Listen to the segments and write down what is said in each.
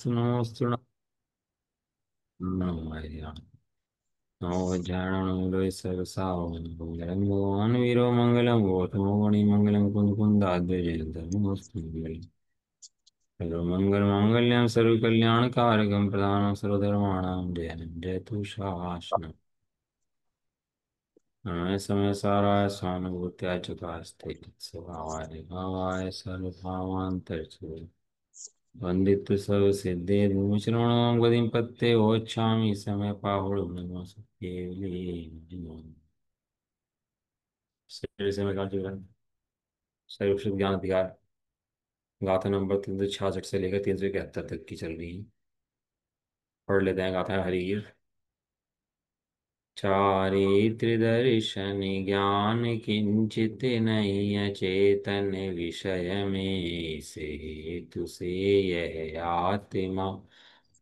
नमोस्तु नमो नवोज्झारणं सर्वसावनं भगवान् वीरो मङ्गलं गौतमो मणिमङ्गलं कुन्दकुन्दाद्वैजयन्तं सर्वमङ्गलमाङ्गल्यं सर्वकल्याणकारकं प्रधानं सर्वधर्माणां जयतु शासनम् समय समय साराय स्वानुभूत्या चुकास्ते स्वभावाय भावाय सर्वभावान्तरचो वन्दित्व सर्व सिद्धे धूमश्रवणं गतिं पत्ते वोच्छामि समय पाहुणं नमः शरीर से मैं ग्रंथ सर्वश्रुत ज्ञान अधिकार गाथा नंबर 366 से लेकर 371 तक की चल रही है। पढ़ लेते हैं गाथा हरीर। चारित्र दर्शन ज्ञान किंचित नहीं अचेतन विषय में से तुसे यह आत्मा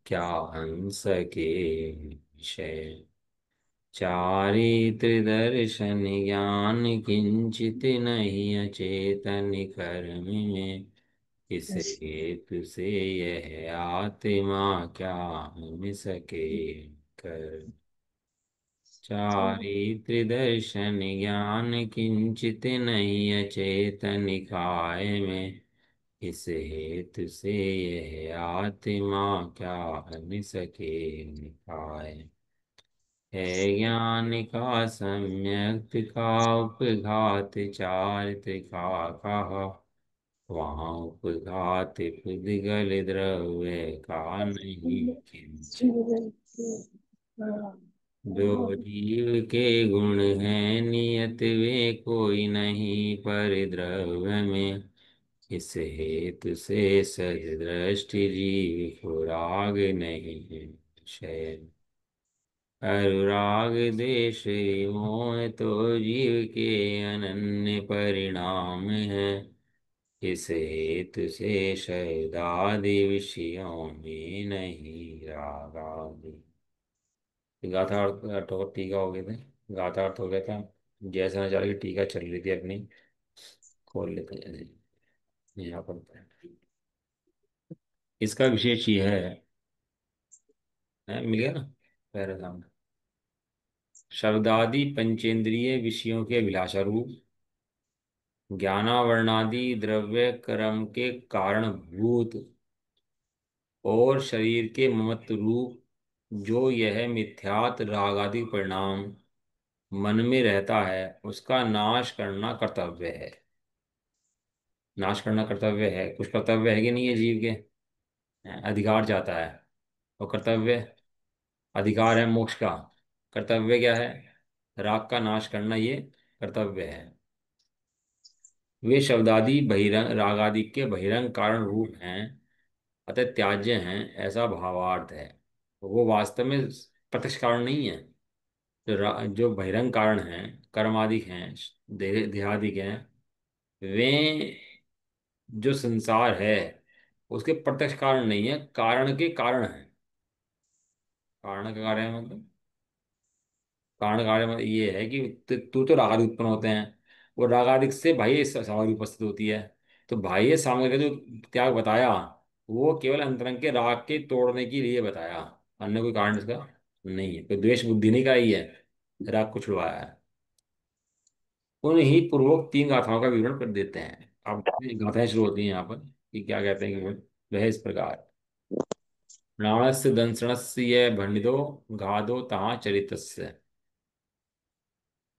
क्या हंस के विषय। चारित्र दर्शन ज्ञान किंचित नहीं अचेतन कर्म में इस हेतु से यह आत्मा क्या हम सके कर। चारित्र दर्शन ज्ञान किंचित नहीं अचेतन काय में इस हेतु से यह आत्मा क्या हम सके निकाय। है ज्ञान का सम्यक का उपघात चारित्र का कहा वहाँ उपघात पुद्गल द्रव्य का नहीं किंचित। जो जीव के गुण हैं नियत वे कोई नहीं परिद्रव्य में इस हेतु से सज दृष्टि जीव को राग नहीं है विषय। अनुराग देश मोह तो जीव के अनन्य परिणाम है इस हेतु से शैदादि विषयों में नहीं राग आदि। गाथा अर्थ और टीका हो गए थे। गाथा अर्थ हो गया था जैसे नजारे की टीका चल रही थी अपनी खोल लेते हैं जैसे यहाँ पर। इसका विशेष ये मिल गया ना पहले सामने। शब्दादि पंचेंद्रिय विषयों के अभिलाषा रूप ज्ञानावरणादि द्रव्य कर्म के कारणभूत और शरीर के ममत्व रूप जो यह मिथ्यात राग आदि परिणाम मन में रहता है उसका नाश करना कर्तव्य है। नाश करना कर्तव्य है। कुछ कर्तव्य है कि नहीं है जीव के। अधिकार चाहता है और कर्तव्य अधिकार है मोक्ष का। कर्तव्य क्या है। राग का नाश करना ये कर्तव्य है। वे शब्दादि बहिरंग रागादि के बहिरंग कारण रूप हैं अतः त्याज्य हैं ऐसा भावार्थ है। वो वास्तव में प्रत्यक्ष कारण नहीं है। जो बहिरंग कारण हैं कर्मादिक हैं देहादिक हैं वे जो संसार है उसके प्रत्यक्ष कारण नहीं है कारण के कारण है। कारण का कार्य है मतलब कारण कार्य मतलब ये है कि तू तो रागादि उत्पन्न होते हैं। वो रागादिक से बाह्य सामग्री उपस्थित होती है। तो बाह्य सामग्री का जो त्याग बताया वो केवल अंतरंग के राग के तोड़ने के लिए बताया। अन्य कोई कारण इसका नहीं है। कोई द्वेष बुद्धि नहीं का ही है राग को छुड़वाया है। उन्हीं पूर्वक तीन गाथाओं का विवरण कर देते हैं। अब गाथाएं शुरू होती हैं यहाँ पर कि क्या कहते हैं कि वह इस प्रकार। रावणस्य दंसनस्य ये भंडितो गाधो तहाँ चरितस्य।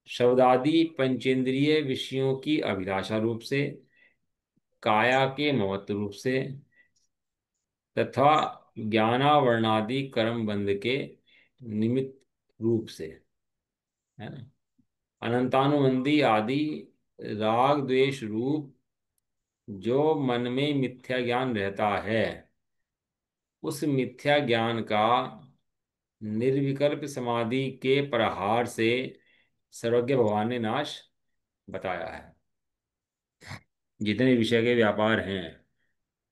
शब्दादि पंचेंद्रिय विषयों की अभिलाषा रूप से काया के महत्व रूप से तथा ज्ञानावरणादि कर्म बंध के निमित्त रूप से है ना अनंतानुबंधी आदि राग द्वेष रूप जो मन में मिथ्या ज्ञान रहता है उस मिथ्या ज्ञान का निर्विकल्प समाधि के प्रहार से सर्वज्ञ भगवान ने नाश बताया है। जितने विषय के व्यापार हैं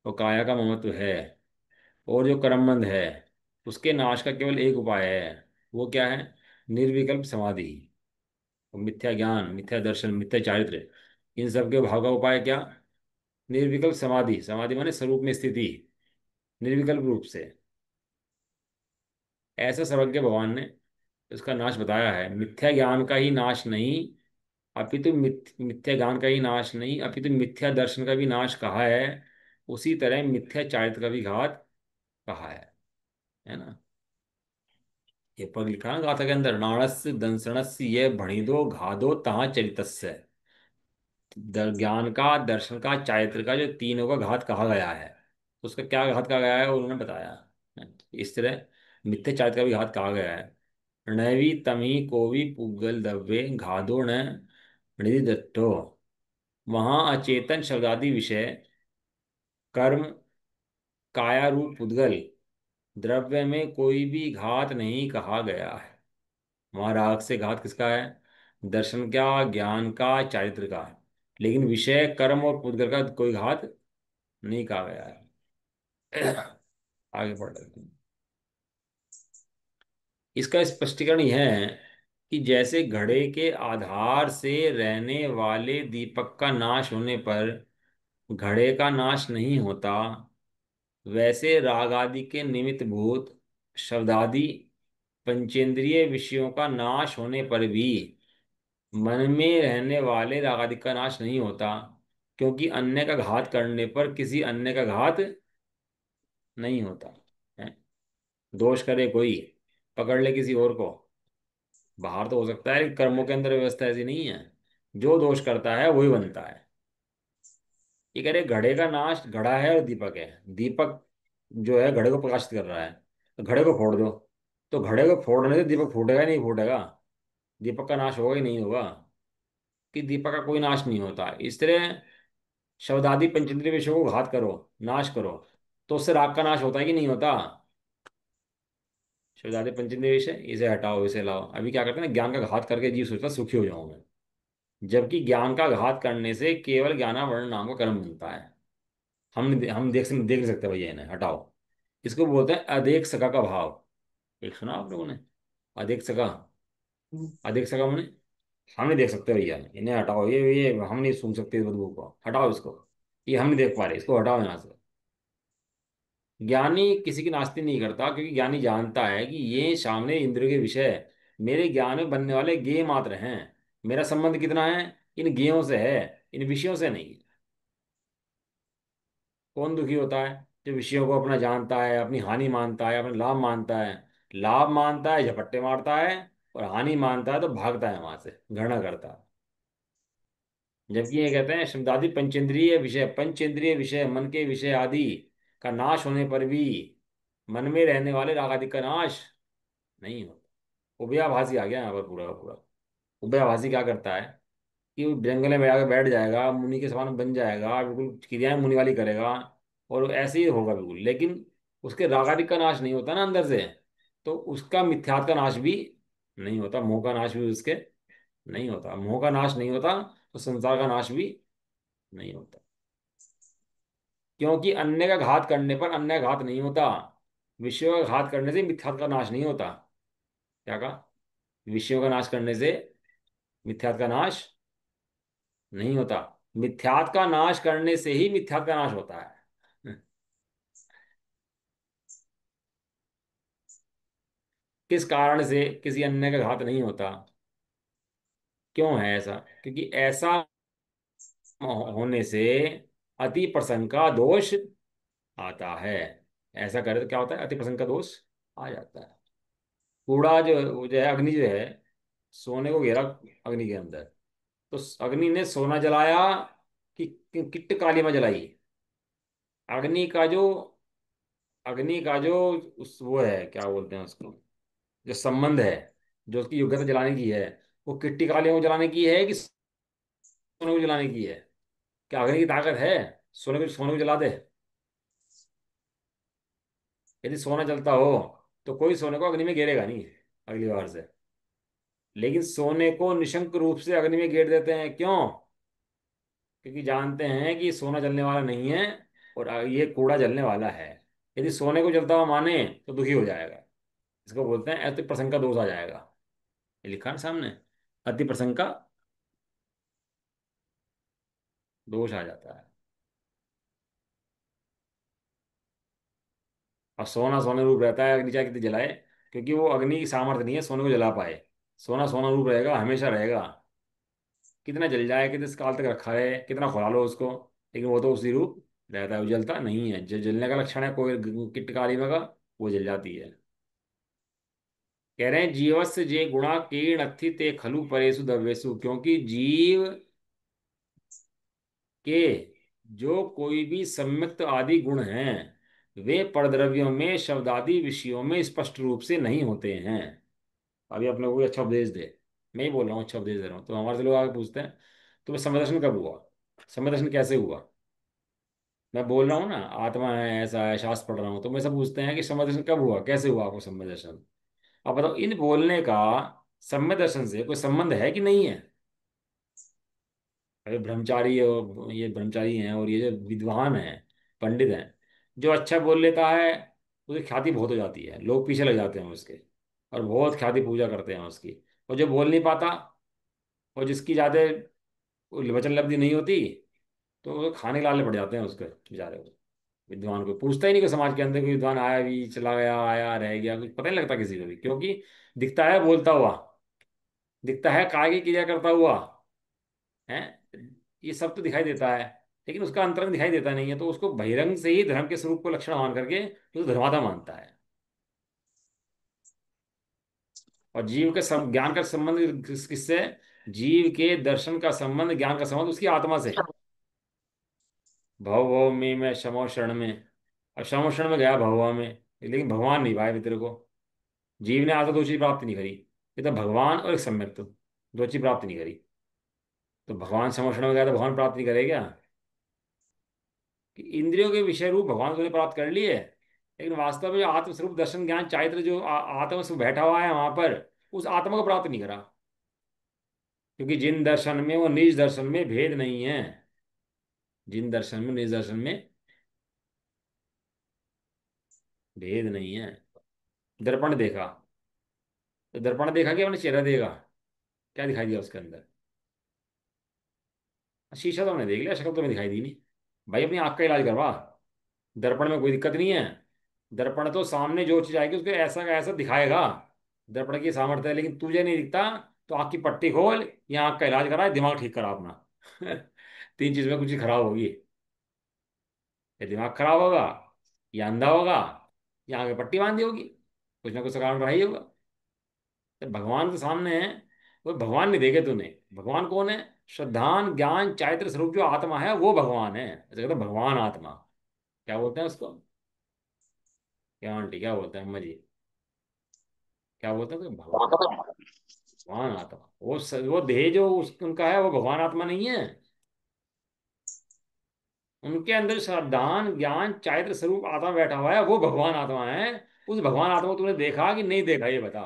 वो काया का महत्व है और जो कर्मबंध है उसके नाश का केवल एक उपाय है। वो क्या है। निर्विकल्प समाधि और मिथ्या ज्ञान मिथ्या दर्शन मिथ्या चारित्र इन सब के भाव का उपाय क्या। निर्विकल्प समाधि। समाधि माने स्वरूप में स्थिति। निर्विकल्प रूप से। ऐसा सर्वज्ञ भगवान ने उसका नाश बताया है। मिथ्या ज्ञान का ही नाश नहीं, अपितु मिथ्या ज्ञान का ही नाश नहीं, अपितु मिथ्या दर्शन का भी नाश कहा है। उसी तरह मिथ्या चारित्र का भी घात कहा है ना। ये पद लिखा है ना गाथा के अंदर, नाणस्य दंसनस्य ये भणिदो घादो तहाँ चरितस्य। ज्ञान का, दर्शन का, चारित्र का जो तीनों का घात कहा गया है, उसका क्या घात कहा गया है वो उन्होंने बताया। इस तरह मिथ्या चारित्र का भी घात कहा गया है। नैवी तमी कोवि पुगल दव्ये घादो न निधि दत्तो। वहाँ अचेतन शब्दादि विषय, कर्म, काया रूप पुद्गल, द्रव्य में कोई भी घात नहीं कहा गया है। वहाँ राग से घात किसका है? दर्शन का, ज्ञान का, चारित्र का। लेकिन विषय, कर्म और पुद्गल का कोई घात नहीं कहा गया है। आगे बढ़ रहे हैं। इसका स्पष्टीकरण यह है कि जैसे घड़े के आधार से रहने वाले दीपक का नाश होने पर घड़े का नाश नहीं होता, वैसे राग आदि के निमित्त भूत शब्दादि पंचेंद्रिय विषयों का नाश होने पर भी मन में रहने वाले राग आदि का नाश नहीं होता, क्योंकि अन्य का घात करने पर किसी अन्य का घात नहीं होता है। दोष करे कोई, पकड़ ले किसी और को, बाहर तो हो सकता है लेकिन कर्मों के अंदर व्यवस्था ऐसी नहीं है। जो दोष करता है वही बनता है। ये कह रहे घड़े का नाश, घड़ा है और दीपक है। दीपक जो है घड़े को प्रकाशित कर रहा है, तो घड़े को फोड़ दो, तो घड़े को फोड़ने से दीपक फूटेगा ही नहीं फूटेगा? दीपक का नाश होगा ही नहीं होगा? कि दीपक का कोई नाश नहीं होता। इस तरह शब्दादि पंचेंद्रिय विषयों को घात करो, नाश करो, तो उससे राग का नाश होता है कि नहीं होता? शब्दादि पंचेंद्रिय विषय, इसे हटाओ इसे लाओ, अभी क्या करते हैं ना, ज्ञान का घात करके जीव सोचता है सुखी हो जाऊं मैं। जबकि ज्ञान का घात करने से केवल ज्ञानावरण नाम का कर्म बनता है। हम देख नहीं सकते भैया, इन्हें हटाओ। इसको बोलते हैं अदेख सका का भाव। एक सुना आप लोगों ने? अदेख सका। अदेख सका मैंने, हम नहीं देख सकते भैया, इन्हें हटाओ, ये हम नहीं सुन सकते इस बदबू को, हटाओ इसको, ये हम नहीं देख पा रहे, इसको हटाओ यहाँ से। ज्ञानी किसी की नास्ती नहीं करता, क्योंकि ज्ञानी जानता है कि ये सामने इंद्रियों के विषय मेरे ज्ञान में बनने वाले गेय मात्र हैं। मेरा संबंध कितना है? इन गेयों से है, इन विषयों से नहीं। कौन दुखी होता है? जो विषयों को अपना जानता है, अपनी हानि मानता है, अपना लाभ मानता है। लाभ मानता है झपट्टे मारता है, और हानि मानता है तो भागता है वहां से, घृणा करता है। जबकि ये कहते हैं शब्दादि पंचेंद्रिय विषय, पंचेंद्रिय विषय मन के विषय आदि का नाश होने पर भी मन में रहने वाले राग आदि का नाश नहीं होता। उभयाभासी आ गया यहाँ पर पूरा का पूरा। उभयाभासी क्या करता है कि वो जंगल में आकर बैठ जाएगा, मुनि के समान बन जाएगा, बिल्कुल क्रियाएं मुनि वाली करेगा, और ऐसे ही होगा बिल्कुल, लेकिन उसके राग आदि का नाश नहीं होता ना अंदर से, तो उसका मिथ्यात्व का नाश भी नहीं होता, मोह का नाश भी उसके नहीं होता। मोह का नाश नहीं होता तो संसार का नाश भी नहीं होता। क्योंकि अन्य का घात करने पर अन्य का घात नहीं होता, विषयों का घात करने से मिथ्यात्व का नाश नहीं होता। क्या कहा? विषयों का नाश करने से मिथ्यात्व का नाश नहीं होता, मिथ्यात्व का नाश करने से ही मिथ्यात्व का नाश होता है। किस कारण से किसी अन्य का घात नहीं होता? क्यों है ऐसा? क्योंकि ऐसा होने से अति प्रसंग का दोष आता है। ऐसा करे तो क्या होता है? अति प्रसंग का दोष आ जाता है। कूड़ा जो है, अग्नि जो है, सोने को घेरा अग्नि के अंदर, तो अग्नि ने सोना जलाया कि किट्ट काली में जलाई? अग्नि का जो अग्नि का जो उस वो है, क्या बोलते हैं उसको, जो संबंध है, जो उसकी योग्यता जलाने की है, वो किट्टी काली को जलाने की है कि सोने को जलाने की है? क्या अग्नि की ताकत है सोने को जला दे? यदि सोना जलता हो तो कोई सोने को अग्नि में गिरेगा नहीं अगली बार से। लेकिन सोने को निशंक रूप से अग्नि में गिर देते हैं, क्यों? क्योंकि जानते हैं कि सोना जलने वाला नहीं है, और ये कूड़ा जलने वाला है। यदि सोने को जलता हुआ माने तो दुखी हो जाएगा। इसको बोलते हैं अति प्रसंग का दोष आ जाएगा। ये लिखा है सामने, अति प्रसंग का दोष आ जाता है। और सोना सोना रूप रहता है, अग्नि चाहे कितनी जलाए, क्योंकि वो अग्नि की सामर्थ्य नहीं है सोने को जला पाए। सोना सोना रूप रहेगा, हमेशा रहेगा। कितना जल जाए, कितने काल तक रखा है, कितना खुला लो उसको, लेकिन वो तो उसी रूप रहता है, वो जलता नहीं है। जो जलने का लक्षण है कोई किट काली में का, वो जल जाती है। कह रहे हैं जीवस्य जे गुणा कीर्णथि ते खलु परेषु द्रव्येषु, क्योंकि जीव के जो कोई भी सम्यक्त आदि गुण हैं, वे परद्रव्यों में शब्दादि विषयों में स्पष्ट रूप से नहीं होते हैं। अभी अपने को कोई अच्छा उपदेश दे, मैं ही बोल रहा हूँ, अच्छा उपदेश दे रहा हूँ, तो हमारे से लोग आगे पूछते हैं तुम्हें समदर्शन कब हुआ, समदर्शन कैसे हुआ। मैं बोल रहा हूँ ना आत्मा है, ऐसा है, शास्त्र पढ़ रहा हूँ, तो मैं सब पूछते हैं कि सम्यक दर्शन कब हुआ, कैसे हुआ आपको सम्यक दर्शन। अब बताओ इन बोलने का सम्यक दर्शन से कोई संबंध है कि नहीं है। अरे ब्रह्मचारी और ये ब्रह्मचारी हैं और ये जो विद्वान हैं, पंडित हैं, जो अच्छा बोल लेता है उसकी ख्याति बहुत हो जाती है, लोग पीछे लग जाते हैं उसके, और बहुत ख्याति पूजा करते हैं उसकी। और जो बोल नहीं पाता और जिसकी ज्यादा वचन लब्धि नहीं होती, तो वो खाने के लाले पड़ जाते हैं उसके बेचारे को। विद्वान को पूछता ही नहीं, कोई समाज के अंदर कोई विद्वान आया भी चला गया, आया रह गया, कुछ पता नहीं लगता किसी को भी, क्योंकि दिखता है बोलता हुआ, दिखता है काय की क्रिया करता हुआ है, ये सब तो दिखाई देता है, लेकिन उसका अंतरंग दिखाई देता नहीं है, तो उसको बहिरंग से ही धर्म के स्वरूप को लक्षण मान करके तो धर्मादा मानता है। और जीव के ज्ञान का संबंध किससे, जीव के दर्शन का संबंध, ज्ञान का संबंध उसकी आत्मा से है। भव भव में मैं क्षमो शरण में, अब क्षमो शरण में गया भगवान में, लेकिन भगवान नहीं पाए तेरे को। जीव ने आज तक दो चीज प्राप्त नहीं करी, ये तो भगवान और एक सम्यक, तो दो चीज प्राप्त नहीं करी। तो भगवान समर्षण में गया तो भगवान प्राप्त नहीं करे क्या। कि इंद्रियों के विषय रूप भगवान को ने प्राप्त कर लिए, लेकिन वास्तव में जो आत्मस्वरूप दर्शन ज्ञान चारित्र जो आत्मा से बैठा हुआ है वहां पर, उस आत्मा को प्राप्त नहीं करा। क्योंकि जिन दर्शन में वो निज दर्शन में भेद नहीं है, जिन दर्शन में निज दर्शन में भेद नहीं है। दर्पण देखा, तो दर्पण देखा कि अपने चेहरा देखा, क्या दिखाई दिया उसके अंदर। शीशा तो हमने देख लिया, शक्ल तो हमें दिखाई दी नहीं। भाई अपनी आंख का इलाज करवा, दर्पण में कोई दिक्कत नहीं है। दर्पण तो सामने जो चीज आएगी उसको ऐसा का ऐसा दिखाएगा, दर्पण की सामर्थ्य है, लेकिन तुझे नहीं दिखता, तो आंख की पट्टी खोल या आंख का इलाज करा, दिमाग ठीक करा अपना। तीन चीज में कुछ खराब होगी, या दिमाग खराब होगा, या अंधा होगा, या आंख में पट्टी बांधी होगी, कुछ ना कुछ तो कारण रहा ही होगा। तो भगवान के सामने है, वो भगवान नहीं देखे तूने। भगवान कौन है, श्रद्धान ज्ञान चारित्र स्वरूप जो आत्मा है वो भगवान है, ऐसे कहते हैं भगवान आत्मा। क्या बोलते हैं उसको, क्या आंटी क्या बोलते हैं अम्मा जी, क्या बोलते हैं तो भगवान आत्मा, वो देह जो उनका है वो भगवान आत्मा नहीं है। उनके अंदर श्रद्धान ज्ञान चारित्र स्वरूप आत्मा बैठा हुआ है, वो भगवान आत्मा है। उस भगवान आत्मा को तूने देखा कि नहीं देखा ये बता।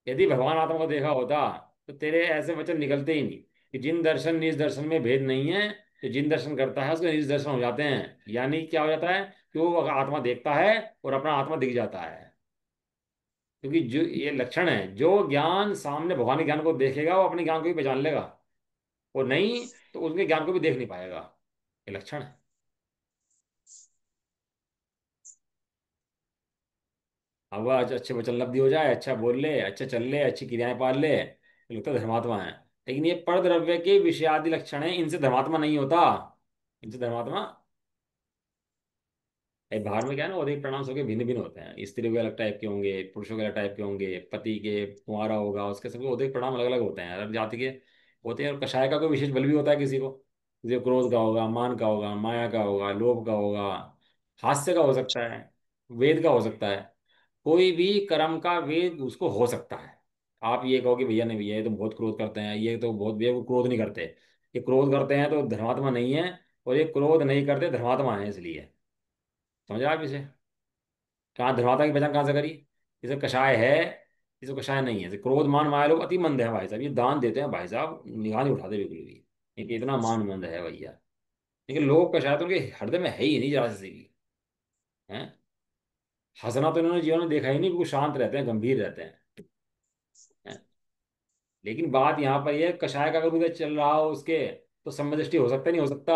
यदि भगवान आत्मा को देखा होता तो तेरे ऐसे वचन निकलते ही नहीं कि जिन दर्शन निज दर्शन में भेद नहीं है। तो जिन दर्शन करता है उसके निज दर्शन हो जाते हैं, यानी क्या हो जाता है कि वो आत्मा देखता है और अपना आत्मा दिख जाता है। क्योंकि जो ये लक्षण है, जो ज्ञान सामने भगवान के ज्ञान को देखेगा वो अपने ज्ञान को भी पहचान लेगा, और नहीं तो उसके ज्ञान को भी देख नहीं पाएगा। ये लक्षण है। अब वह अच्छे वचन लब्धि हो जाए, अच्छा बोल ले, अच्छा चल ले, अच्छी क्रियाएं पाल ले, तो लगता है धर्मात्मा है। लेकिन ये पर द्रव्य के विषयादि लक्षण है, इनसे धर्मात्मा नहीं होता। इनसे धर्मात्मा, ये बाहर में क्या है ना, औद्योगिक परिणाम सबके भिन्न भिन्न होते हैं, स्त्रियों के अलग टाइप के होंगे, पुरुषों के अलग टाइप के होंगे, पति के कुंवारा होगा उसके सबके औद्योगिक परिणाम अलग अलग होते हैं, अलग जाति के होते हैं। और कषाय का कोई विशेष बल भी होता है किसी को, किसी को क्रोध का होगा, मान का होगा, माया का होगा, लोभ का होगा, हास्य का हो सकता है, वेद का हो सकता है। कोई भी कर्म का वेद उसको हो सकता है। आप ये कहो कि भैया नहीं भैया ये तो बहुत क्रोध करते हैं, ये तो बहुत भैया वो क्रोध नहीं करते, ये क्रोध करते हैं तो धर्मात्मा नहीं है, और ये क्रोध नहीं करते धर्मात्मा है इसलिए। समझ आप इसे, कहाँ धर्मात्मा की पहचान कहाँ से करी। जैसे कषाय है, जैसे कषाय नहीं है, जैसे क्रोध मान माया लोग अति मंद है भाई साहब, ये दान देते हैं भाई साहब, निगाह नहीं उठाते बिल्कुल भी, ये इतना मान मंद है भैया। लेकिन लोग कषाय तो उनके हृदय में है ही नहीं जरा सी भी है। हंसना तो इन्होंने जीवन में देखा ही नहीं, बिल्कुल शांत रहते हैं, गंभीर रहते हैं। लेकिन बात यहाँ पर यह कषाय का अगर उधर चल रहा हो उसके, तो समदृष्टि हो सकता है नहीं हो सकता।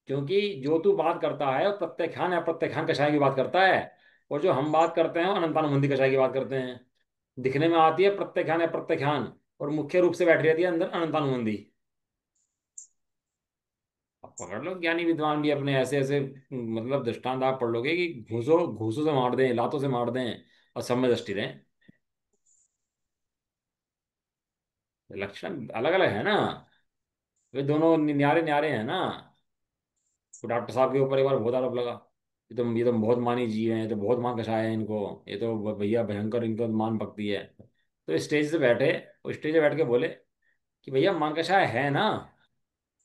क्योंकि जो तू बात करता है वो प्रत्याख्यान या प्रत्याख्यान कषाय की बात करता है, और जो हम बात करते हैं वो अनंतानुबंधी कषाय की बात करते हैं। दिखने में आती है प्रत्याख्यान या प्रत्याख्यान, और मुख्य रूप से बैठी रहती है अंदर अनंतानुबंधी। अब पकड़ लो, ज्ञानी विद्वान भी अपने ऐसे ऐसे मतलब दृष्टांत आप पढ़ लोगे कि घूसों घूसों से मार दें, लातों से मार दें, और सब में दृष्टि दें। लक्षण अलग अलग है ना, वे दोनों न्यारे न्यारे हैं ना। तो डॉक्टर साहब के ऊपर एक बार बहुत आरोप लगा, ये तो बहुत मानी जीव हैं, ये तो बहुत मान कषाय है इनको, ये तो भैया भयंकर, इनको तो मान पकती है। तो स्टेज से बैठे, वो स्टेज पे बैठ के बोले कि भैया मान कषाय है ना,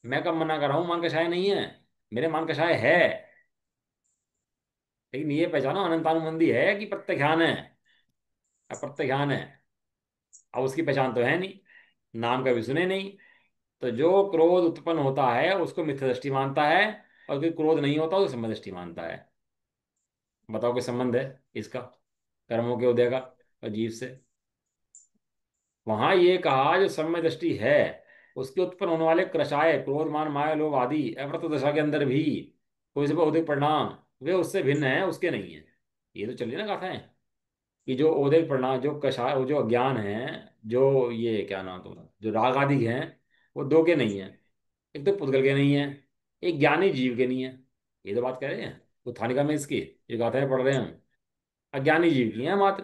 मैं कब मना कर रहा हूँ मान कषाय नहीं है, मेरे मान कषाय है। लेकिन ये पहचानो अनंतानुबंधी है कि प्रत्याख्यान है। अब प्रत्याख्यान है, अब उसकी पहचान तो है नहीं, नाम का भी सुने नहीं। तो जो क्रोध उत्पन्न होता है उसको मिथ्या दृष्टि मानता है, और कोई क्रोध नहीं होता उसको सम्यक दृष्टि मानता है। बताओ क्या संबंध है इसका, कर्मों के उदय का और जीव से। वहां ये कहा जो सम्यक दृष्टि है, उसके उत्पन्न होने वाले क्रशाय क्रोध मान माया लोभ आदि अमृत दशा के अंदर भी कोई से औदिक परिणाम, वे उससे भिन्न है, उसके नहीं है। ये तो चलिए ना गाथाएं, कि जो औदिक परिणाम, जो कषाय, जो अज्ञान है, जो ये क्या नाम तो, जो राग आदि हैं, वो दो के नहीं है। एक तो पुद्गल के नहीं है, एक ज्ञानी जीव के नहीं है। ये तो बात कह रहे हैं उत्थानिका में इसकी, ये गाथाएं पढ़ रहे हैं हम। अज्ञानी जीव की है मात्र।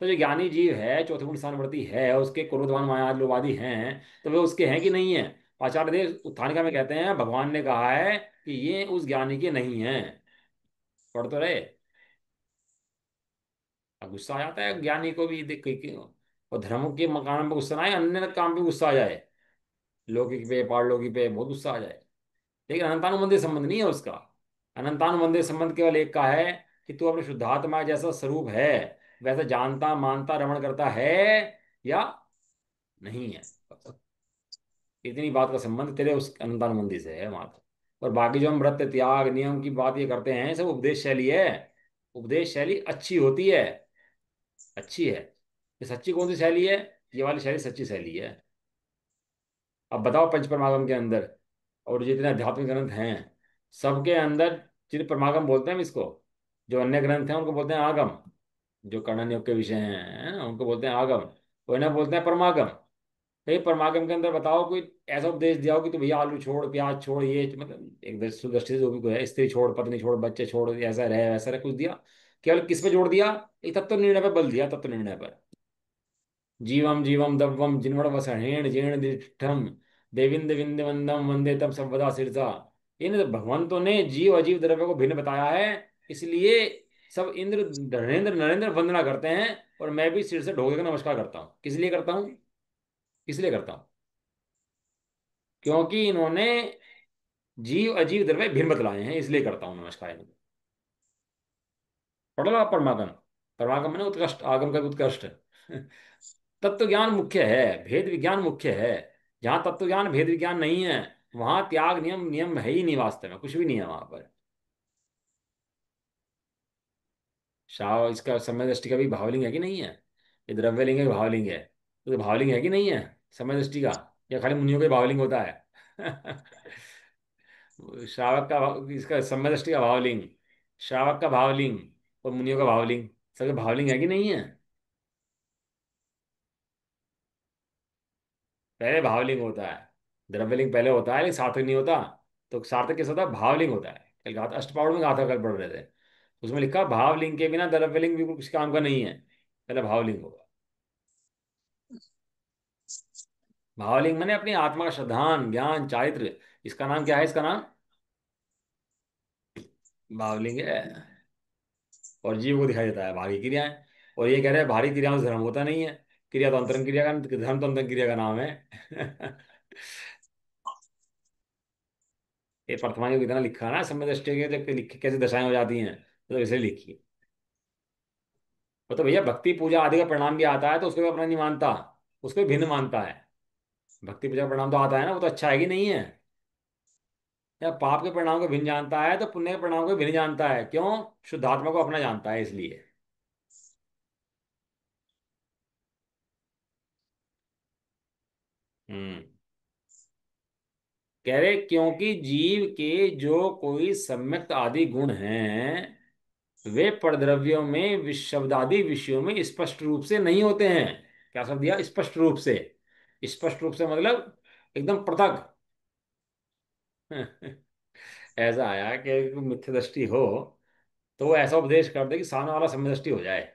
तो जो ज्ञानी जीव है, चौथे गुण स्थानवर्ती है, उसके क्रोधवान मायाद लोभादि हैं, तो वे उसके हैं कि नहीं है। आचार्य देव उत्थानिका में कहते हैं भगवान ने कहा है कि ये उस ज्ञानी के नहीं है। पढ़ तो रहे। अब गुस्सा आ जाता है ज्ञानी को भी देख के, और धर्म के मकान पे गुस्सा ना आए, अन्य काम पे गुस्सा आ जाए, लौकिक पे पारलौकिक पे बहुत गुस्सा आ जाए। लेकिन अनंतानुबंधी संबंध नहीं है उसका। अनंतानुबंधी संबंध केवल एक का है कि तू अपने शुद्धात्मा जैसा स्वरूप है वैसा जानता मानता रमण करता है या नहीं है। इतनी बात का संबंध तेरे उस अनंतानुबंधी से है मात्र। और बाकी जो हम व्रत त्याग नियम की बात ये करते हैं, सब उपदेश शैली है। उपदेश शैली अच्छी होती है, अच्छी है। ये सच्ची कौन सी शैली है? ये वाली शैली सच्ची शैली है। अब बताओ पंच परमागम के अंदर और जितने आध्यात्मिक ग्रंथ हैं, सबके अंदर जिन परमागम बोलते हैं हम इसको, जो अन्य ग्रंथ हैं उनको बोलते हैं आगम। जो कर्णन योग के विषय हैं, है ना, उनको बोलते हैं आगम। वो इन्हें बोलते हैं परमागम। भाई परमागम के अंदर बताओ कोई ऐसा उपदेश दिया हो कि तू भैया आलू छोड़, प्याज छोड़, ये मतलब एक दृष्टि से जो भी कोई है, स्त्री छोड़, पत्नी छोड़, बच्चे छोड़, ऐसा रहे वैसा रहे, कुछ दिया? केवल किस पे जोड़ दिया? एक तत्व निर्णय पर बल दिया, तत्व निर्णय पर। जीवम जीवम दव्वम जिन्वण वसहेण जीर्ण दिष्ठम देविंद विंद वंदम वंदे तम सर्वदा सिरसा। इन भगवंतों ने जीव अजीव द्रव्य को भिन्न बताया है, इसलिए सब इंद्र धर्मेंद्र नरेंद्र वंदना करते हैं, और मैं भी सिर से ढोके का नमस्कार करता हूँ। किस लिए करता हूँ? किस लिए करता हूँ? क्योंकि इन्होंने जीव अजीव द्रव्य भिन्न बतलाए हैं, इसलिए करता हूँ नमस्कार इनको। पढ़ लो आप परमागम। परमागम में ना उत्कृष्ट, आगम का भी उत्कृष्ट। तत्व ज्ञान मुख्य है, भेद विज्ञान मुख्य है। जहां तत्व ज्ञान भेद विज्ञान नहीं है, वहां त्याग नियम नियम है ही नहीं, वास्तव में कुछ भी नहीं है वहां पर। शाह इसका समय दृष्टि का भी भावलिंग है कि नहीं है? ये द्रव्यलिंग है कि भावलिंग है? तो भावलिंग है कि नहीं है समय दृष्टि का, या खाली मुनियों का ही भावलिंग होता है? श्रावक का इसका समय दृष्टि का भावलिंग, श्रावक का भावलिंग, और मुनियों का भावलिंग, सबके भावलिंग है कि नहीं है? पहले भावलिंग होता है, द्रव्यलिंग पहले होता है, लेकिन सार्थक नहीं होता। तो सार्थक किस होता है? भावलिंग होता है। कल गाथा अष्टपाउड़ में गाथा कल पढ़ रहे थे, उसमें लिखा भावलिंग के बिना द्रव्यलिंग भी कुछ काम का नहीं है, पहले भावलिंग होगा। भावलिंग मैंने अपनी आत्मा का श्रद्धान ज्ञान चारित्र, इसका नाम क्या है? इसका नाम भावलिंग है। और जीव को दिखाई देता है भारी क्रियाएं। और ये कह रहे हैं भारी क्रियाओं से धर्म होता नहीं है। क्रिया तो अंतरंग क्रिया का, धर्म तो अंतरंग क्रिया का नाम है। ये वर्तमान को इतना लिखा ना समय दृष्टि के, जब लिख कैसे दशाएं हो जाती हैं, तो इसे लिखी। वो तो भैया भक्ति पूजा आदि का परिणाम भी आता है, तो उसको भी अपना नहीं मानता, उसको भी भिन्न मानता है। भक्ति पूजा का परिणाम तो आता है ना, वो तो अच्छा है कि नहीं है? या पाप के परिणाम को भिन्न जानता है, तो पुण्य के परिणाम को भिन्न जानता है। क्यों? शुद्धात्मा को अपना जानता है, इसलिए। हम्म। कह रहे क्योंकि जीव के जो कोई सम्यक्त आदि गुण हैं वे परद्रव्यों में शब्दादि विषयों में स्पष्ट रूप से नहीं होते हैं। क्या शब्द दिया? स्पष्ट रूप से। स्पष्ट रूप से मतलब एकदम पृथक। ऐसा आया कि मिथ्या दृष्टि हो तो वो ऐसा उपदेश कर दे कि सामने वाला सम्यक दृष्टि हो जाए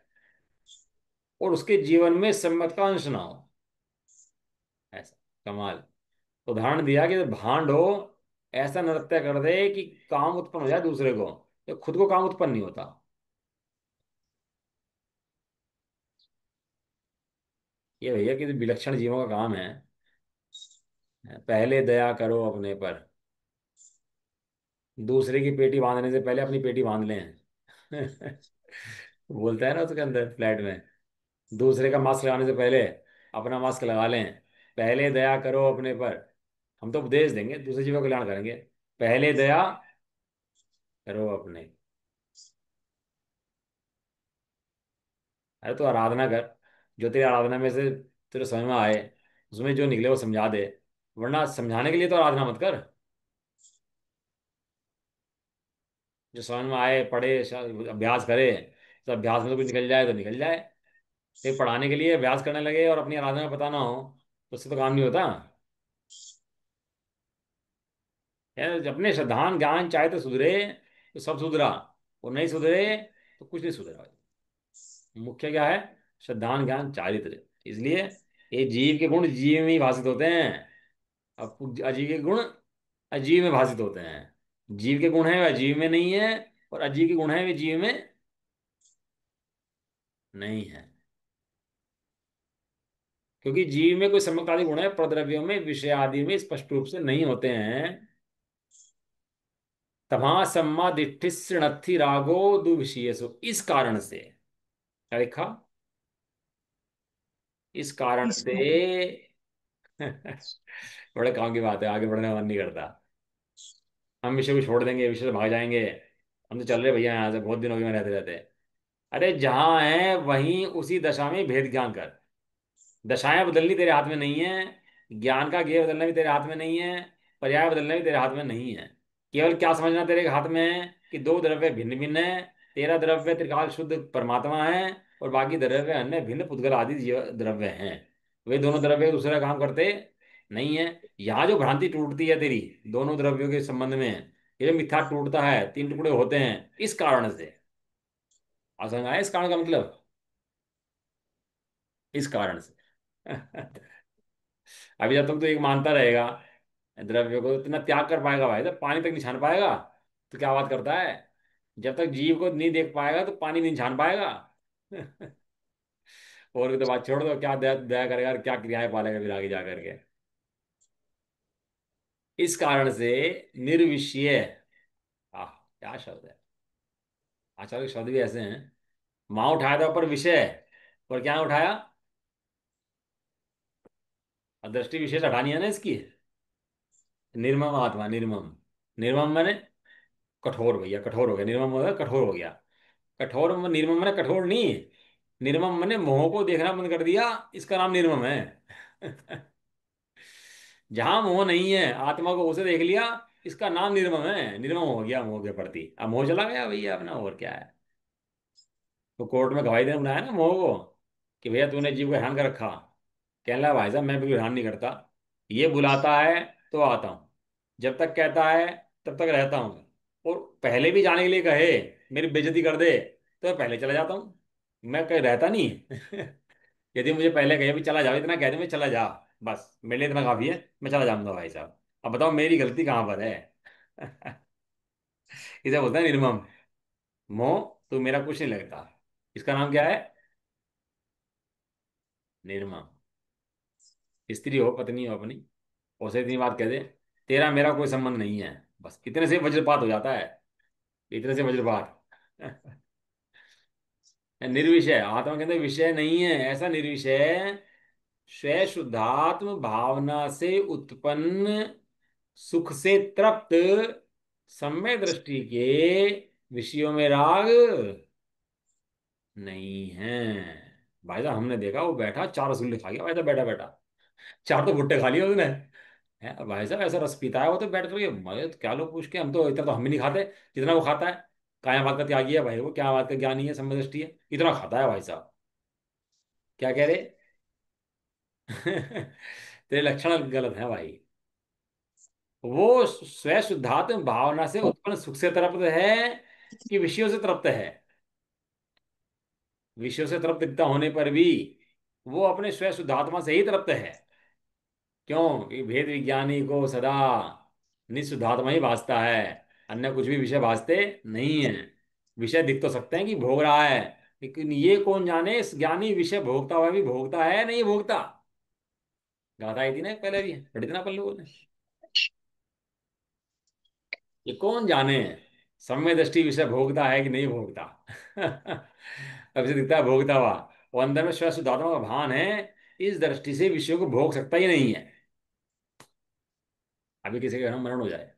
और उसके जीवन में सम्यक का अंश ना हो। ऐसा कमाल। उदाहरण दिया कि भांड हो, ऐसा नृत्य कर दे कि काम उत्पन्न हो जाए दूसरे को, तो खुद को काम उत्पन्न नहीं होता। ये भैया कि विलक्षण जीवों का काम है। पहले दया करो अपने पर, दूसरे की पेटी बांधने से पहले अपनी पेटी बांध लें। बोलता है ना उसके अंदर फ्लैट में, दूसरे का मास्क लगाने से पहले अपना मास्क लगा लें। पहले दया करो अपने पर। हम तो उपदेश देंगे, दूसरे जीवों का कल्याण करेंगे। पहले दया करो अपने। अरे तो आराधना कर, जो तेरी आराधना में से तेरे समझ में आए, उसमें जो निकले वो समझा दे। वरना समझाने के लिए तो आराधना मत कर। जो समझ में आए पढ़े, अभ्यास करे, तो अभ्यास में तो कुछ निकल जाए तो निकल जाए। फिर पढ़ाने के लिए अभ्यास करने लगे और अपनी आराधना में पता ना हो, तो उससे तो काम नहीं होता। यार अपने श्रद्धान ज्ञान चाहे तो सुधरे तो सब सुधरा, और नहीं सुधरे तो कुछ नहीं सुधरा। मुख्य क्या है? श्रद्धान ज्ञान चारित्र। इसलिए ये जीव के गुण जीव में ही भाषित होते हैं। अब अजीव के गुण अजीव में भाषित होते हैं। जीव के गुण है वह जीव में नहीं है, और अजीव के गुण है वे जीव में नहीं है। क्योंकि जीव में कोई सम्यक्तादि गुण है, प्रद्रव्यों में विषय आदि में स्पष्ट रूप से नहीं होते हैं। तमा सम्मा दिट्ठि शृणत्थि रागो दुविषयसु, इस कारण से। क्या लिखा? इस कारण से। बड़े काम की बात है, आगे बढ़ने का मन नहीं करता। हम विषय को छोड़ देंगे, विषय से भाग जाएंगे। हम तो चल रहे भैया यहाँ से, बहुत दिन हो गए रहते रहते। अरे जहां है वहीं उसी दशा में भेद ज्ञान कर। दशाएं बदलनी तेरे हाथ में नहीं है, ज्ञान का गेय बदलना भी तेरे हाथ में नहीं है, पर्याय बदलना भी तेरे हाथ में नहीं है। केवल क्या समझना तेरे हाथ में है कि दो द्रव्य भिन्न भिन्न है। तेरा द्रव्य त्रिकाल शुद्ध परमात्मा है, और बाकी द्रव्य अन्य भिन्न पुद्गल आदि जीव द्रव्य हैं। वे दोनों द्रव्य दूसरा काम करते नहीं है। यहाँ जो भ्रांति टूटती है तेरी दोनों द्रव्यों के संबंध में, ये जो मिथ्या टूटता है, तीन टुकड़े होते हैं, इस कारण से। असंग आया इस कारण का मतलब? इस कारण से। अभी जब तक तो एक मानता रहेगा द्रव्य को, इतना त्याग कर पाएगा भाई, तो पानी तक नहीं छान पाएगा। तो क्या बात करता है? जब तक जीव को नहीं देख पाएगा तो पानी नहीं छान पाएगा। और भी तो बात छोड़ दो, क्या दया दया करेगा और क्या क्रियाएं पालेगा फिर आगे जा करके। इस कारण से निर्विषय। आह, क्या शब्द है! आचार्य के शब्द भी ऐसे हैं। माँ उठाया था ऊपर विषय, और क्या उठाया? और दृष्टि विशेष हटानी है ना इसकी। निर्मम आत्मा, निर्मम। निर्मम मैंने कठोर, भैया कठोर हो गया। निर्मम मतलब कठोर हो गया। कठोर निर्मम मैंने कठोर नहीं। निर्मम मैंने मोह को देखना बंद कर दिया, इसका नाम निर्मम है। जहां मोह नहीं है, आत्मा को उसे देख लिया, इसका नाम निर्मम है। निर्मम हो गया मोह के प्रति, अब मोह चला गया भैया अपना, और क्या है। तो कोर्ट में गवाही देने बनाया ना मोह को, कि भैया तूने जीव को हैरान कर रखा। कहने लगा भाई साहब मैं बिल्कुल हैरान नहीं करता, ये बुलाता है तो आता हूँ, जब तक कहता है तब तक रहता हूँ, और पहले भी जाने के लिए कहे, मेरी बेइज्जती कर दे, तो मैं पहले चला जाता हूँ। मैं कहीं रहता नहीं। यदि मुझे पहले कहे भी चला जाओ, इतना कह दे मैं चला जा, बस मेरे लिए इतना काफी है, मैं चला जाऊंगा भाई साहब। अब बताओ मेरी गलती कहाँ पर है? इसे बोलते हैं निर्मम। मोह तो मेरा कुछ नहीं लगता, इसका नाम क्या है? निर्मम। स्त्री हो पत्नी हो अपनी, उसे इतनी बात कह दे, तेरा मेरा कोई संबंध नहीं है, बस इतने से वज्रपात हो जाता है। इतने से वज्रपात। निर्विषय आत्मा के अंदर विषय नहीं है, ऐसा निर्विषय स्वयं शुद्धात्म भावना से उत्पन्न सुख से तृप्त सम्यक दृष्टि के विषयों में राग नहीं है। भाई साहब हमने देखा वो बैठा चार रसगुल्ले खा गया भाई साहब, बैठा बैठा चार तो भुट्टे खा लिए उसने। है भाई साहब, ऐसा रस पीता है वो तो बैठ करके, मजे तो क्या लोग पूछ के, हम तो इतना तो हम भी नहीं खाते जितना वो खाता है। काया बात का त्यागी है भाई वो, क्या बात का ज्ञानी है, समय दृष्टि है, इतना खाता है भाई साहब। क्या कह रहे? तेरे लक्षण गलत है भाई। वो स्वयं शुद्धात्म भावना से उत्पन्न सुख से तृप्त है कि विषयों से तृप्त है? विषयों से तृप्त दिखता होने पर भी वो अपने स्वयं शुद्धात्मा से ही तृप्त है। क्यों कि भेद विज्ञानी को सदा निशुद्धात्मा ही भासता है, अन्य कुछ भी विषय भासते नहीं है। विषय दिख तो सकते हैं कि भोग रहा है, लेकिन ये कौन जाने इस ज्ञानी विषय भोगता हुआ भी भोगता है नहीं भोगता। गाथा आई थी ना पहले भी, पढ़ी थी ना अपन लोगों ने। ये कौन जाने सम्य दृष्टि विषय भोगता है कि नहीं भोगता। अब से दिखता है भोगता हुआ, वो अंदर में स्वयं शुद्धात्मा का भान है, इस दृष्टि से विषयों को भोग सकता ही नहीं है। अभी किसी के घर में मरण हो जाए,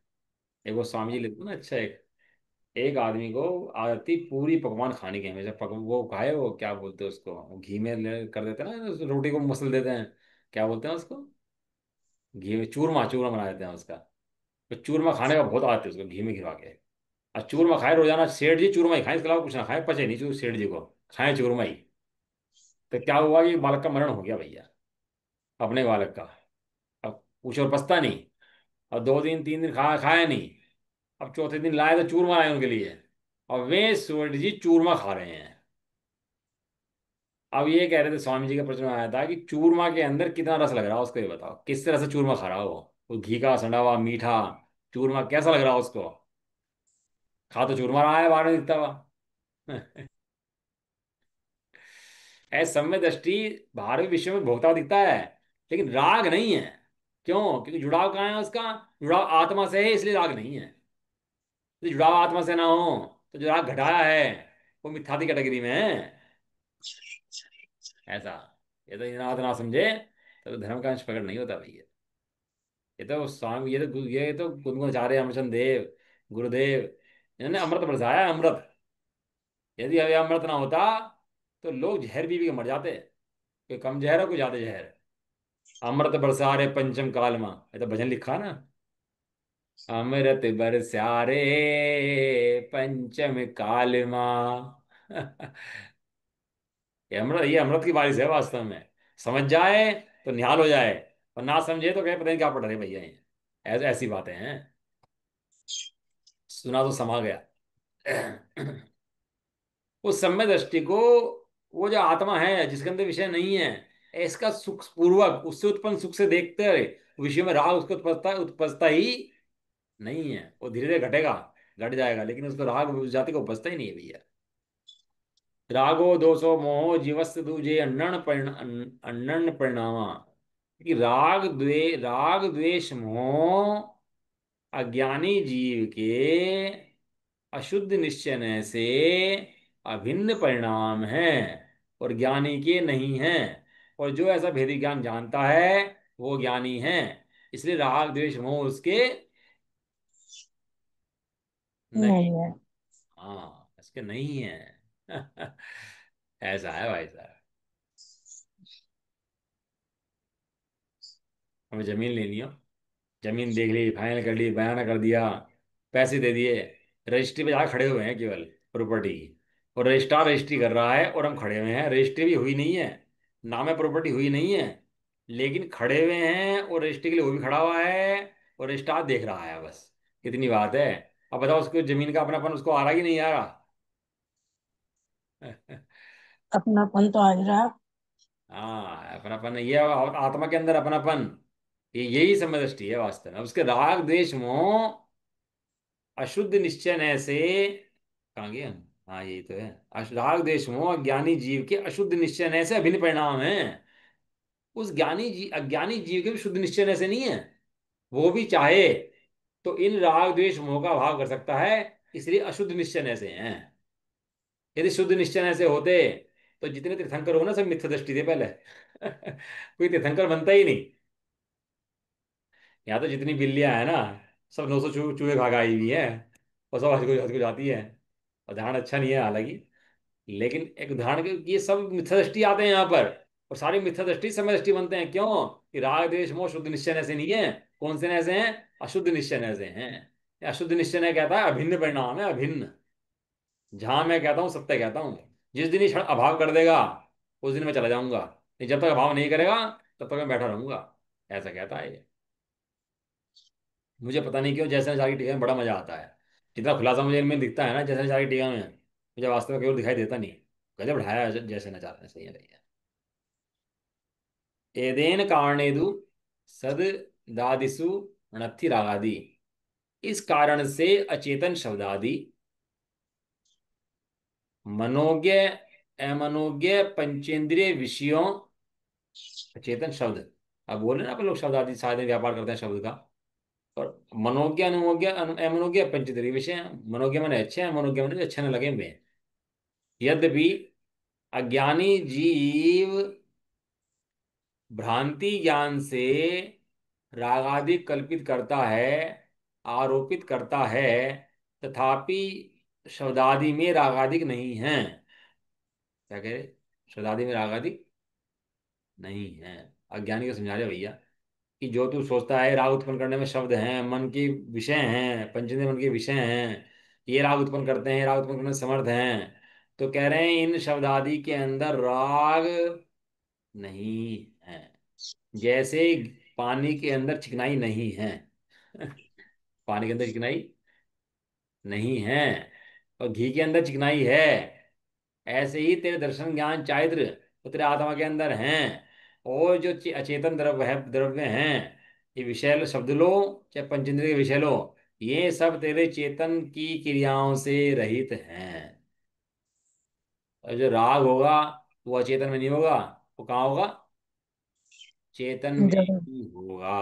एक वो स्वामी जी लिखते हैं ना, अच्छा, एक एक आदमी को आदत थी पूरी पकवान खाने की, हमेशा वो खाए, वो क्या बोलते हैं उसको, वो घी में कर देते हैं ना, रोटी को मसल देते हैं, क्या बोलते हैं उसको, घी में चूरमा, चूरमा बना देते हैं उसका। तो चूरमा खाने का बहुत आदत है उसको, घी में घिवा के। और चूरमा खाए रोजाना, सेठ जी चूरमा ही खाए, इसके अलावा कुछ ना खाए, पचे नहीं सेठ जी को, खाए चूरमा ही। तो क्या हुआ कि बालक का मरण हो गया भैया, अपने बालक का। अब कुछ और पछता नहीं। और 2 दिन 3 दिन खाया नहीं। अब चौथे दिन लाए तो चूरमा लाए उनके लिए, और वे सेठ जी चूरमा खा रहे हैं। अब ये कह रहे थे, स्वामी जी के प्रश्न में आया था कि चूरमा के अंदर कितना रस लग रहा है उसको, ये बताओ किस तरह से चूरमा खा रहा हो वो घी का सड़ा हुआ मीठा चूरमा कैसा लग रहा है उसको। खा तो चूरमा रहा है बाहर में दिखता हुआ। ऐसे सम्य दृष्टि बाहर के विषय में भोगता हुआ दिखता है, लेकिन राग नहीं है। क्यों? क्योंकि जुड़ाव कहाँ है उसका? जुड़ाव आत्मा से है, इसलिए राग नहीं है। यदि जुड़ाव आत्मा से ना हो तो जो राग घटाया है वो मिथ्यादि कैटेगरी में है। ऐसा, ये तो इनाद ना समझे तो धर्म का अंश प्रकट नहीं होता भैया। ये तो स्वामी, ये तो गुदगुचार्य रामचंद्र देव, गुरुदेव, इन्होंने अमृत बरसाया है, अमृत। यदि अभी अमृत ना होता तो लोग जहर पी पी के मर जाते, कोई कम जहर है कोई ज्यादा जहर। अमृत बरसा रे पंचम काल में, ये तो भजन लिखा ना, अमृत बरसा रे पंचम काल माँ। ये अमृत की बारिश है वास्तव में। समझ जाए तो निहाल हो जाए, और ना समझे तो कहे पता नहीं क्या पढ़ रहे भैया ये। ऐसी बातें हैं। सुना तो समा गया। उस सम्य दृष्टि को, वो जो आत्मा है जिसके अंदर विषय नहीं है, इसका सुख पूर्वक उससे उत्पन्न सुख से देखते रहे, विषय में राग उसको उत्पजता ही नहीं है। वो धीरे धीरे घटेगा, घट जाएगा, लेकिन उसको राग उस जाति को उपजता ही नहीं है भैया। रागो दोषो मोहो जीवस्य दूजे अनन्न परिणामा। कि राग द्वेष मोह अज्ञानी जीव के अशुद्ध निश्चय से अभिन्न परिणाम है, और ज्ञानी के नहीं है। और जो ऐसा भेदी ज्ञान जानता है वो ज्ञानी है, इसलिए राग द्वेष मोह उसके नहीं। नहीं है। हाँ, इसके नहीं है। ऐसा है भाई साहब। हमें जमीन लेनी हो, जमीन देख ली, फाइनल कर ली, बयाना कर दिया, पैसे दे दिए, रजिस्ट्री पे जाकर खड़े हुए हैं केवल प्रॉपर्टी की, और रजिस्ट्रार रजिस्ट्री कर रहा है और हम खड़े हुए हैं, रजिस्ट्री भी हुई नहीं है, नाम है प्रॉपर्टी हुई नहीं है, लेकिन खड़े हुए हैं और रजिस्ट्री के लिए वो भी खड़ा हुआ है, और रजिस्ट्रार देख रहा है बस। कितनी बात है। अब बताओ उसको जमीन का अपनापन उसको आ रहा कि नहीं आ रहा? अपनापन तो आ ही रहा। हाँ, अपनापन ये आत्मा के अंदर अपनापन, ये यही समदृष्टि है वास्तव में। उसके राग द्वेष मोह अशुद्ध निश्चय से, कहाँ गया? हाँ यही तो है। राग द्वेष मोह अज्ञानी जीव के अशुद्ध निश्चय से अभिन्न परिणाम है। उस अज्ञानी जीव के भी शुद्ध निश्चय से नहीं है। वो भी चाहे तो इन राग द्वेष मोह का भाव कर सकता है, इसलिए अशुद्ध निश्चय से हैं। यदि शुद्ध निश्चय से होते तो जितने तीर्थंकर हो ना सब मिथ्या दृष्टि थे पहले। कोई तीर्थंकर बनता ही नहीं। यहाँ तो जितनी बिल्लियां हैं ना, सब 900 चूहे खा गई हुई है, और सब हज को जाती है। उदाहरण अच्छा नहीं है हालांकि, लेकिन एक उदाहरण के ये सब मिथ्या दृष्टि आते हैं यहाँ पर। और सारी मिथ्या दृष्टि समय दृष्टि बनते हैं। क्यों? कि राग द्वेष मोह शुद्ध निश्चय ऐसे नहीं है। कौन से ऐसे हैं? अशुद्ध निश्चय ऐसे हैं। ये अशुद्ध निश्चय कहता है अभिन्न परिणाम है, अभिन्न। जहां मैं कहता हूँ सत्य कहता हूँ। जिस दिन ये क्षण अभाव कर देगा उस दिन मैं चला जाऊंगा, नहीं जब तक अभाव नहीं करेगा तब तक मैं बैठा रहूंगा। ऐसा कहता है ये। मुझे पता नहीं क्यों जैसे चार की टीका में बड़ा मजा आता है। जितना खुलासा मुझे इनमें दिखता है ना जैसे चार की टीका में, मुझे वास्तव में केवल दिखाई देता नहीं। गजब ढाया है जैसे न चाहते हैं, सही है भैया। एदेन कारणेदु सद दादिसु णत्थि रागादि। इस कारण से अचेतन शब्दादि मनोज्ञ अमनोज्ञ पंचेंद्रिय विषयों, अचेतन शब्द, अब बोले ना अपन लोग शब्द आदि साधन व्यापार करते हैं शब्द का। और मनोज्ञ अनुमोज्ञ अमनोज्ञ पंचेंद्रिय विषय हैं। मनोज्ञ माने अच्छे हैं, अमनोज्ञ माने जो अच्छे न लगे हुए हैं। यद्यपि अज्ञानी जीव भ्रांति ज्ञान से रागादि कल्पित करता है, आरोपित करता है, तथापि शब्दादि में रागादिक नहीं है। क्या कह रहे? शब्दादि में रागादिक नहीं है। अज्ञानी को समझा रहे भैया कि जो तू सोचता है राग उत्पन्न करने में शब्द हैं, मन के विषय हैं, पंचेंद्रिय मन के विषय हैं, ये राग उत्पन्न करते हैं, राग उत्पन्न करने में समर्थ हैं, तो कह रहे हैं इन शब्द आदि के अंदर राग नहीं है। जैसे पानी के अंदर चिकनाई नहीं है। पानी के अंदर चिकनाई नहीं है और घी के अंदर चिकनाई है, ऐसे ही तेरे दर्शन ज्ञान चारित्र तो तेरे आत्मा के अंदर हैं। और जो अचेतन द्रव्य है, द्रव्य हैं, ये विषय लो, शब्द लो चाहे पंचेंद्रिय के विषय लो, ये सब तेरे चेतन की क्रियाओं से रहित हैं। और जो राग होगा वो अचेतन में नहीं होगा, वो कहाँ होगा? चेतन में जरूर। ही होगा।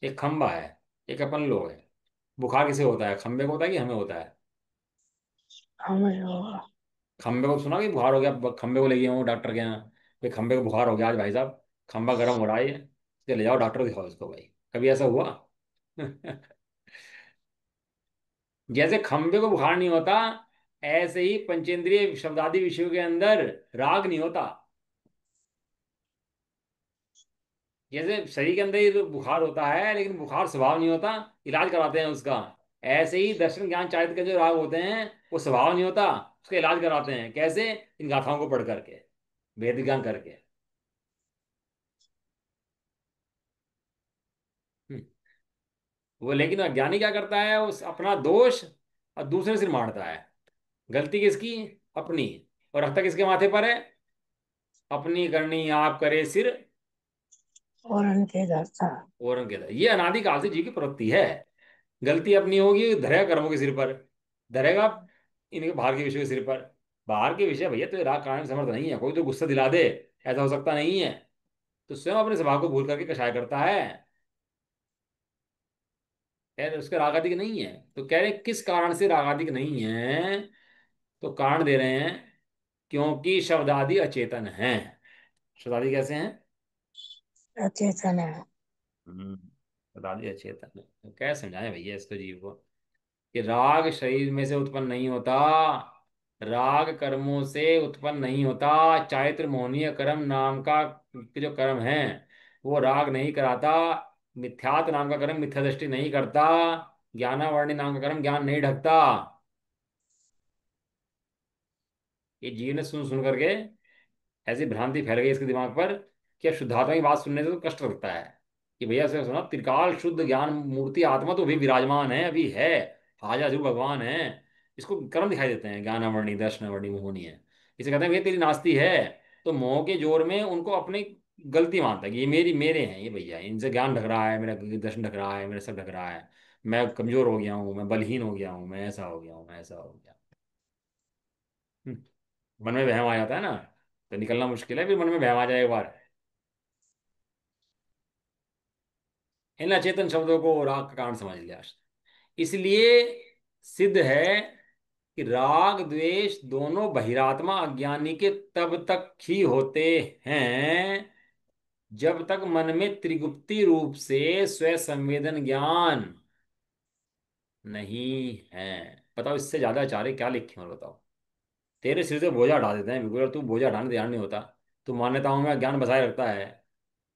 एक खंबा है, एक अपन लोग है। बुखार किसे होता है? खंबे को होता है कि हमें होता है? हमें होगा। खंबे को सुना कि बुखार हो गया, खंबे को ले गया हूँ डॉक्टर के यहाँ, भाई खंबे को बुखार हो गया आज भाई साहब, खंबा गर्म हो रहा है, इसके ले जाओ डॉक्टर को दिखाओ इसको भाई। कभी ऐसा हुआ? जैसे खंबे को बुखार नहीं होता, ऐसे ही पंचेंद्रिय शब्दादि विषयों के अंदर राग नहीं होता। जैसे शरीर के अंदर ही तो बुखार होता है लेकिन बुखार स्वभाव नहीं होता, इलाज कराते हैं उसका। ऐसे ही दर्शन ज्ञान चारित्र के जो राग होते हैं वो स्वभाव नहीं होता, उसका इलाज कराते हैं। कैसे? इन गाथाओं को पढ़ करके, वेद ज्ञान करके। हम्म। वो लेकिन अज्ञानी क्या करता है, उस अपना दोष और दूसरे सिर मारता है। गलती किसकी? अपनी। और रखता किसके माथे पर है? अपनी करनी आप करे सिर और उनके दर्शन। औरंग के दर। ये अनादिकाल से जी की प्रवृत्ति है। गलती अपनी होगी, धरेगा कर्मों के सिर पर, धरेगा इनके बाहर के विषय के सिर पर। बाहर के विषय भैया तो राग कारण समर्थ नहीं है, कोई तो गुस्सा दिला दे ऐसा हो सकता नहीं है, तो स्वयं अपने स्वभाव को भूल करके कषाय करता है। यार उसका राग आदि नहीं है। तो कह रहे किस कारण से राग आदि नहीं है, तो कारण दे रहे हैं क्योंकि शब्दादि अचेतन हैं। शब्दादि कैसे हैं? अचेतन है। शब्दादि अचेतन है। तो क्या समझाएं भैया इसको जीव को कि राग शरीर में से उत्पन्न नहीं होता, राग कर्मों से उत्पन्न नहीं होता। चारित्र मोहनीय कर्म नाम का के जो कर्म है वो राग नहीं कराता। मिथ्यात नाम का कर्म मिथ्या दृष्टि नहीं करता। ज्ञानावर्णी नाम का कर्म ज्ञान नहीं ढकता। ये जीव ने सुन सुन करके ऐसी भ्रांति फैल गई इसके दिमाग पर कि अब शुद्धात्मा की बात सुनने से तो कष्ट लगता है कि भैया से सुना त्रिकाल शुद्ध ज्ञान मूर्ति आत्मा तो भी विराजमान है, अभी है, हाजा हजूर भगवान है। इसको कर्म दिखाई देते हैं, ज्ञानावरणी दर्शनावरणी मोहनी है। इसे कहते हैं भैया तेरी नास्ती है। तो मोह के जोर में उनको अपनी गलती मानता है कि ये मेरी मेरे हैं, ये भैया इनसे ज्ञान ढक रहा है, मेरा दर्शन ढक रहा है, मेरा सब ढक रहा है, मैं कमजोर हो गया हूँ, मैं बलहीन हो गया हूँ, मैं ऐसा हो गया हूँ, मैं ऐसा हो गया। हम्म। मन में वहम आ जाता है ना, तो निकलना मुश्किल है। फिर मन में वहम आ जाए एक बार, इन अचेतन शब्दों को राग का कारण समझ लिया। इसलिए सिद्ध है कि राग द्वेष दोनों बहिरात्मा अज्ञानी के तब तक ही होते हैं जब तक मन में त्रिगुप्ती रूप से स्व संवेदन ज्ञान नहीं है। बताओ इससे ज्यादा आचार्य क्या लिखे और बताओ। तेरे सिर से बोझा हटा देते हैं बिल्कुल, और तू बोझा हटाने तैयार नहीं होता। तो मान्यताओं में ज्ञान बसाए रखता है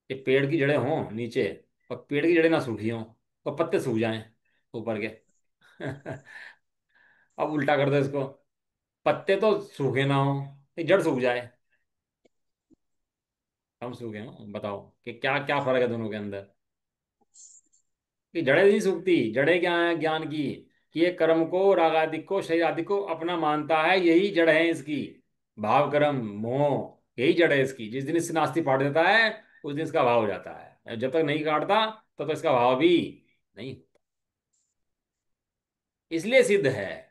कि पेड़ की जड़ें हों नीचे, और पेड़ की जड़ें ना सूखी हों, और पत्ते सूख जाएं ऊपर के। अब उल्टा कर दो इसको, पत्ते तो सूखे ना हो, ये जड़ सूख जाए, हम सूखे हों, बताओ कि क्या क्या फर्क है दोनों के अंदर। कि जड़ें नहीं सूखती, जड़ें क्या है ज्ञान की, कि ये कर्म को, राग आदि को, शरीर आदि को अपना मानता है, यही जड़ है इसकी। भाव कर्म मोह, यही जड़ है इसकी। जिस दिन इससे नास्ती फाड़ देता है, उस दिन इसका भाव हो जाता है। जब तक नहीं काटता तब तक इसका भाव भी नहीं। इसलिए सिद्ध है,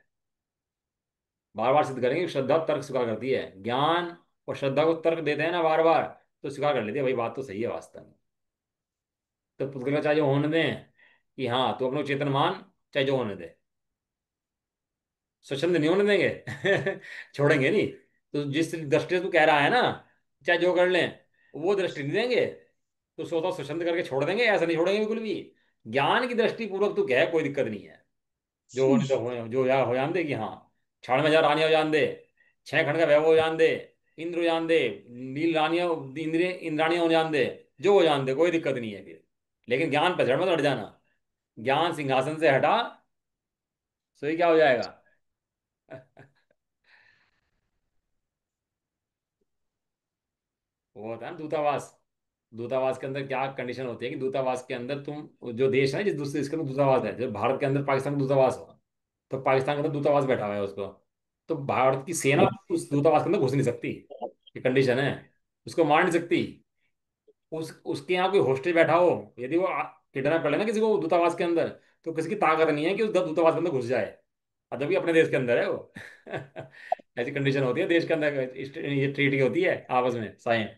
बार बार सिद्ध करेंगे कि श्रद्धा तर्क स्वीकार करती है। ज्ञान और श्रद्धा को तर्क देते हैं ना बार बार, तो स्वीकार कर लेती है भाई बात तो सही है वास्तव में। तो पुद्गल चाहे जो होने दें, कि हाँ तू अपने को चेतन मान, चाहे जो होने दे, स्वच्छंद नहीं होने देंगे। छोड़ेंगे नहीं। तो जिस दृष्टि से तू कह रहा है ना, चाहे जो कर लें, वो दृष्टि नहीं देंगे। तो सोचो स्वच्छंद करके छोड़ देंगे, ऐसा नहीं छोड़ेंगे बिल्कुल भी। ज्ञान की दृष्टि पूर्वक तू कहे, कोई दिक्कत नहीं है। जो होने तो हो, जो या हो जान दे, कि हाँ 96,000 रानियां हो जान दे, 6 खंड का वैभव हो जान दे, इंद्र हो जान दे, नील रानियां, इंद्रिय इंद्राणियां हो जान दे, जो हो जान दे, कोई दिक्कत नहीं है फिर। लेकिन ज्ञान पर जड़ मत हट जाना। ज्ञान सिंहासन से हटा, सो ही क्या हो जाएगा। वो होता है ना दूतावास। दूतावास के अंदर क्या कंडीशन होती है कि दूतावास के अंदर तुम, जो देश है जिस दूसरे देश के अंदर दूतावास है, जब भारत के अंदर पाकिस्तान का दूतावास हो, तो पाकिस्तान के अंदर दूतावास बैठा हुआ है उसको, तो भारत की सेना उस दूतावास के अंदर घुस नहीं सकती। ये कंडीशन है, उसको मार नहीं सकती। उसके यहाँ कोई हॉस्टेज बैठा हो, यदि वो किडनैप कर लेना किसी को दूतावास के अंदर, तो किसी की ताकत नहीं है कि उस दूतावास के अंदर घुस जाए, और जबकि अपने देश के अंदर है वो। ऐसी कंडीशन होती है देश के अंदर, ये ट्रीटी होती है आपस में साइन।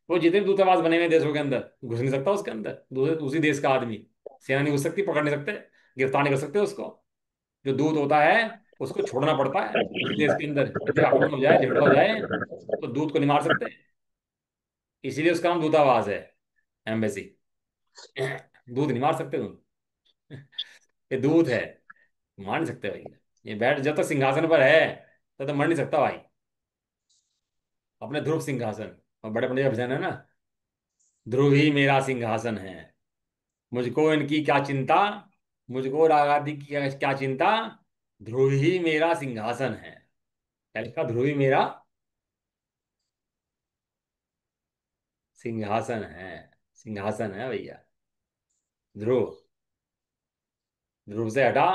वो जितने भी दूतावास बने हुए हैं देशों के अंदर, घुस नहीं सकता उसके अंदर उसी देश का आदमी। सेना नहीं घुस सकती, पकड़ नहीं सकते, गिरफ्तार नहीं कर सकते उसको। जो दूत होता है उसको छोड़ना पड़ता है उसी देश के अंदर। यदि आक्रमण हो जाए, झगड़ा हो जाए, तो दूत को नहीं मार सकते। इसीलिए उसका नाम दूतावास है, एम्बेसी। दूध नहीं मार सकते तुम। ये दूध है, मार नहीं सकते भाई। ये बैठ जब तक सिंहासन पर है, तब तक मर नहीं सकता भाई। अपने ध्रुव सिंहासन, और बड़े पंडित का भजन है ना, ध्रुव ही मेरा सिंहासन है, मुझको इनकी क्या चिंता, मुझको राग आदि की क्या क्या चिंता, ध्रुव ही मेरा सिंहासन है। क्या लिखा, ध्रुव ही मेरा सिंहासन है। सिंहासन है भैया। ध्रुव, ध्रुव से हटा,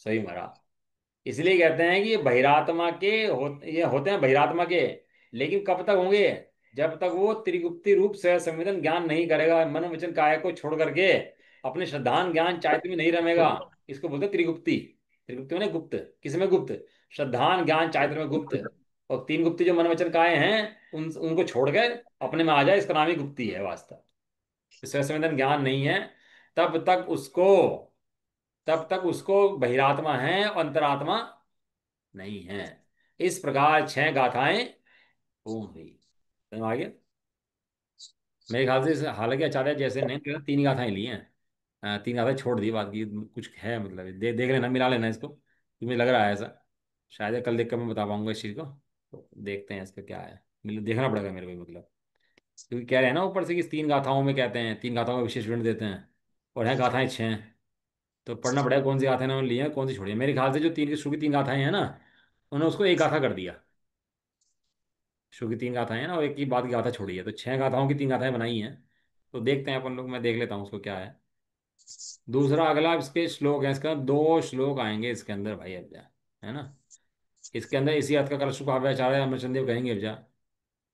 सही मरा। इसलिए कहते हैं कि ये बहिरात्मा के ये होते हैं बहिरात्मा के। लेकिन कब तक होंगे, जब तक वो त्रिगुप्ति रूप से संवेदन ज्ञान नहीं करेगा, मन वचन काया को छोड़ करके अपने श्रद्धान ज्ञान चारित्र में नहीं रमेगा। इसको बोलते हैं त्रिगुप्ति। त्रिगुप्ति मैंने गुप्त, किस में गुप्त, श्रद्धान ज्ञान चारित्र में गुप्त। और तीन गुप्ति जो मन वचन काय हैं, उनको छोड़कर अपने में आ जाए, इसका नाम ही गुप्ति है वास्तव। स्व संवेदन ज्ञान नहीं है, तब तक उसको तब तक उसको बहिरात्मा है और अंतरात्मा नहीं है। इस प्रकार 6 गाथाएं ओम हुई। समझ आ गया। मेरे ख्याल से हालांकि आचार्य जैसे ने केवल 3 गाथाएं ली हैं। 3 गाथाएं छोड़ दी, बाकी कुछ है मतलब, देख लेना, मिला लेना इसको, क्योंकि मुझे लग रहा है ऐसा। शायद कल देख कर मैं बता पाऊंगा इस चीज़ को। तो देखते हैं इसका क्या है, देखना पड़ेगा मेरे को मतलब। क्योंकि कह रहे हैं ना ऊपर से कि इस 3 गाथाओं में कहते हैं, 3 गाथाओं में विशेष विवरण देते हैं, और है गाथाएं 6। तो पढ़ना पड़ेगा कौन सी गाथाएं उन्होंने ली हैं, कौन सी छोड़ी है। मेरे ख्याल से जो तीन शुरू की 3 गाथाएं हैं ना, उन्होंने उसको एक गाथा कर दिया। शुरू की 3 गाथाएं हैं ना, और एक की बाद की गाथा छोड़ी है, तो 6 गाथाओं की 3 गाथाएं बनाई हैं। तो देखते हैं अपन लोग, मैं देख लेता हूँ उसको क्या है। दूसरा अगला इसके श्लोक है, इसका 2 श्लोक आएंगे इसके अंदर भाई अब्जा, है ना। इसके अंदर इसी अर्थ का कलश काव्याचार्य अमरचंदेव कहेंगे अब्जा,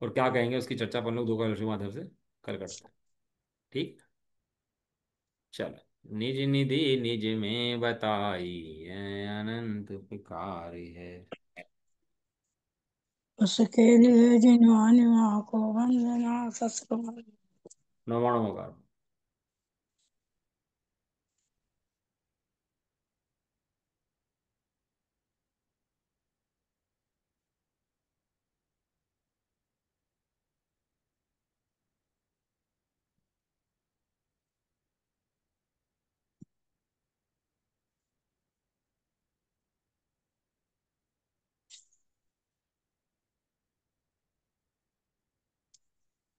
और क्या कहेंगे उसकी चर्चा अपन लोग 2 कलश के माध्यम से कर करते हैं। ठीक, चलो। निज निधि निज में बताई है, अनंत प्रकार है। उसके लिए जिन्होंने को वंदना सत्संग। नवाणों का।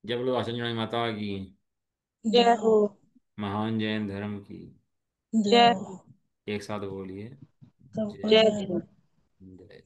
जब लोग आसन जुड़ाई माता की, जय हो। महान जैन धर्म की। जय हो। एक साथ बोलिए। सबको जय जय हो। जय।